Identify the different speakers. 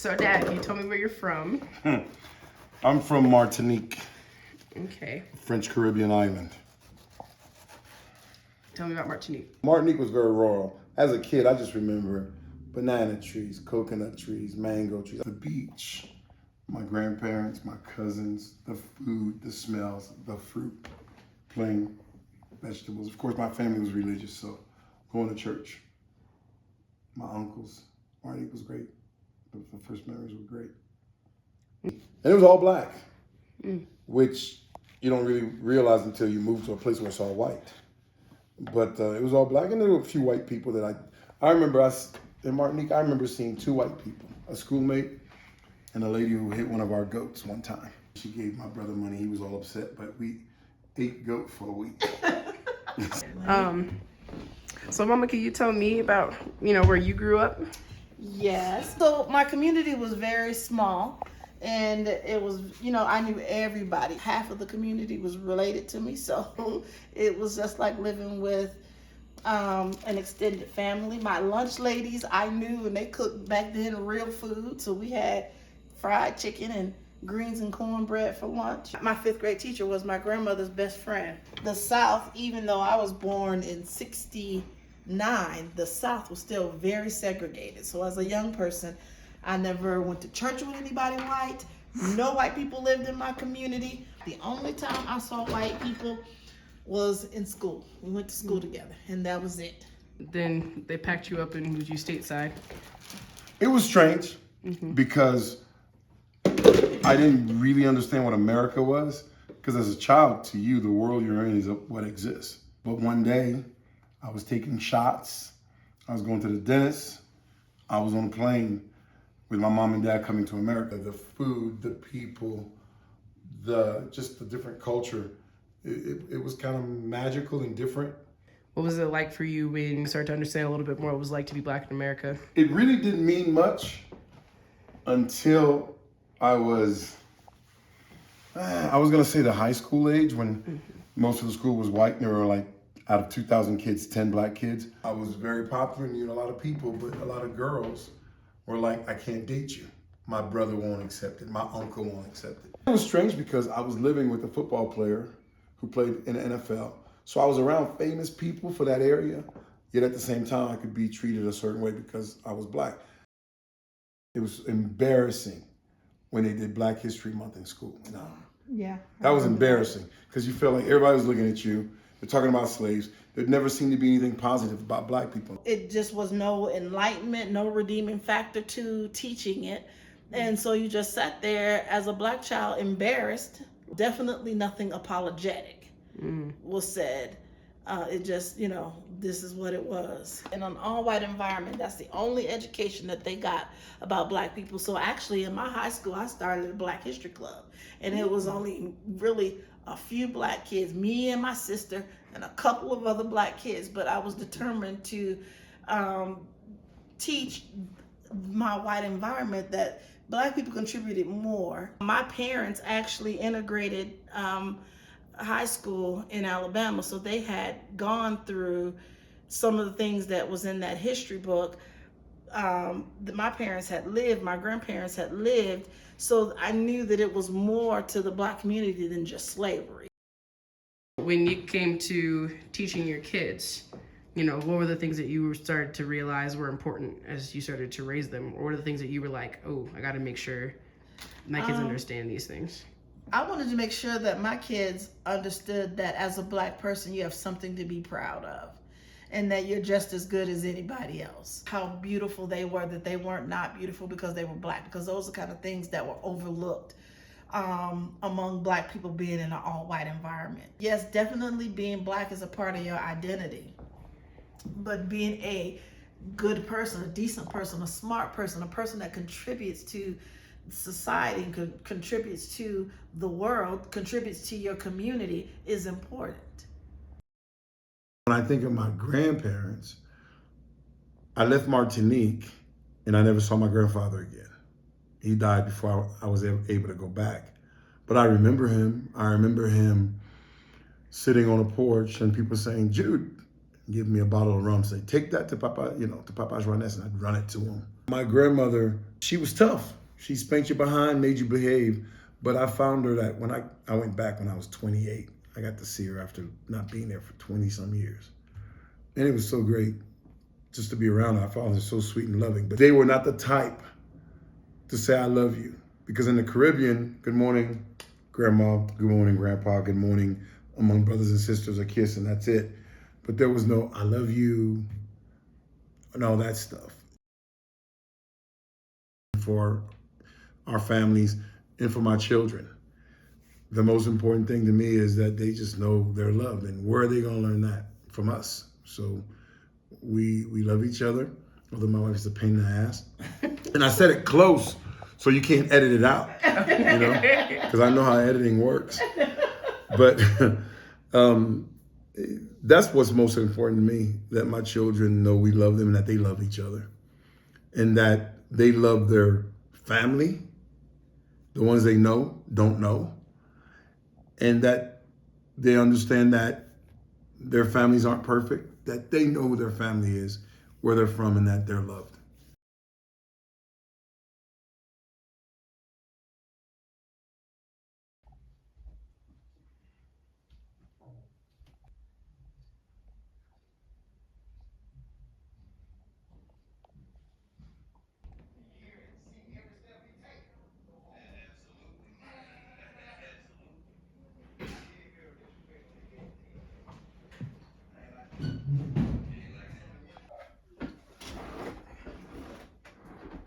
Speaker 1: So, Dad, can you tell me where you're from?
Speaker 2: I'm from Martinique,
Speaker 1: Okay.
Speaker 2: French Caribbean island.
Speaker 1: Tell me about Martinique.
Speaker 2: Martinique was very rural. As a kid, I just remember banana trees, coconut trees, mango trees, the beach, my grandparents, my cousins, the food, the smells, the fruit, playing vegetables. Of course, my family was religious, so going to church. My uncles, Martinique was great. The first memories were great. And it was all black, which you don't really realize until you move to a place where it's all white. But it was all black, and there were a few white people that I remember in Martinique, I remember seeing two white people, a schoolmate and a lady who hit one of our goats one time. She gave my brother money, he was all upset, but we ate goat for a week.
Speaker 1: So, Mama, can you tell me about, where you grew up?
Speaker 3: Yes. So my community was very small, and it was, I knew everybody. Half of the community was related to me, so it was just like living with an extended family. My lunch ladies, I knew, and they cooked back then real food. So we had fried chicken and greens and cornbread for lunch. My fifth grade teacher was my grandmother's best friend. The South, even though I was born in '69, the South was still very segregated. So as a young person, I never went to church with anybody white. No white people lived in my community. The only time I saw white people was in school. We went to school together, and that was it.
Speaker 1: Then they packed you up and moved you stateside.
Speaker 2: It was strange because I didn't really understand what America was, because as a child, to you, the world you're in is what exists. But one day, I was taking shots, I was going to the dentist, I was on a plane with my mom and dad coming to America. The food, the people, just the different culture, it was kind of magical and different.
Speaker 1: What was it like for you when you started to understand a little bit more what it was like to be Black in America?
Speaker 2: It really didn't mean much until I was gonna say the high school age, when most of the school was white, and there were like, out of 2,000 kids, 10 black kids. I was very popular and knew a lot of people, but a lot of girls were like, I can't date you. My brother won't accept it. My uncle won't accept it. It was strange because I was living with a football player who played in the NFL. So I was around famous people for that area, yet at the same time I could be treated a certain way because I was black. It was embarrassing when they did Black History Month in school. No.
Speaker 3: Yeah.
Speaker 2: That was embarrassing because you felt like everybody was looking at you. They're talking about slaves. There never seemed to be anything positive about black people.
Speaker 3: It just was no enlightenment, no redeeming factor to teaching it. And so you just sat there as a black child, embarrassed. Definitely nothing apologetic was said. It just, this is what it was. In an all-white environment, that's the only education that they got about black people. So actually, in my high school, I started a Black History Club. And it was only really a few black kids, me and my sister, and a couple of other black kids. But I was determined to teach my white environment that black people contributed more. My parents actually integrated high school in Alabama, so they had gone through some of the things that was in that history book that my parents had lived, my grandparents had lived, so I knew that it was more to the black community than just slavery.
Speaker 1: When you came to teaching your kids, what were the things that you started to realize were important as you started to raise them? Or what are the things that you were like, oh, I got to make sure my kids understand these things?
Speaker 3: I wanted to make sure that my kids understood that as a black person, you have something to be proud of, and that you're just as good as anybody else. How beautiful they were, that they weren't not beautiful because they were black, because those are the kind of things that were overlooked among black people being in an all-white environment. Yes, definitely being black is a part of your identity, but being a good person, a decent person, a smart person, a person that contributes to society, contributes to the world, contributes to your community is important.
Speaker 2: When I think of my grandparents, I left Martinique and I never saw my grandfather again. He died before I was able to go back. But I remember him. I remember him sitting on a porch and people saying, Jude, give me a bottle of rum, say, take that to Papa, to Papa Juanes, and I'd run it to him. My grandmother She was tough. She spanked you behind, made you behave. But I found her that when I went back when I was 28, I got to see her after not being there for 20 some years. And it was so great just to be around her. I found her so sweet and loving. But they were not the type to say, I love you. Because in the Caribbean, good morning, grandma, good morning, grandpa, good morning, among brothers and sisters, a kiss, and that's it. But there was no, I love you, and all that stuff. For our families and for my children, the most important thing to me is that they just know they're loved. And where are they going to learn that? From us. So we love each other, although my wife is a pain in the ass. And I said it close, so you can't edit it out, you know, because I know how editing works. But that's what's most important to me, that my children know we love them and that they love each other. And that they love their family, the ones they know, don't know. And that they understand that their families aren't perfect, that they know who their family is, where they're from, and that they're loved.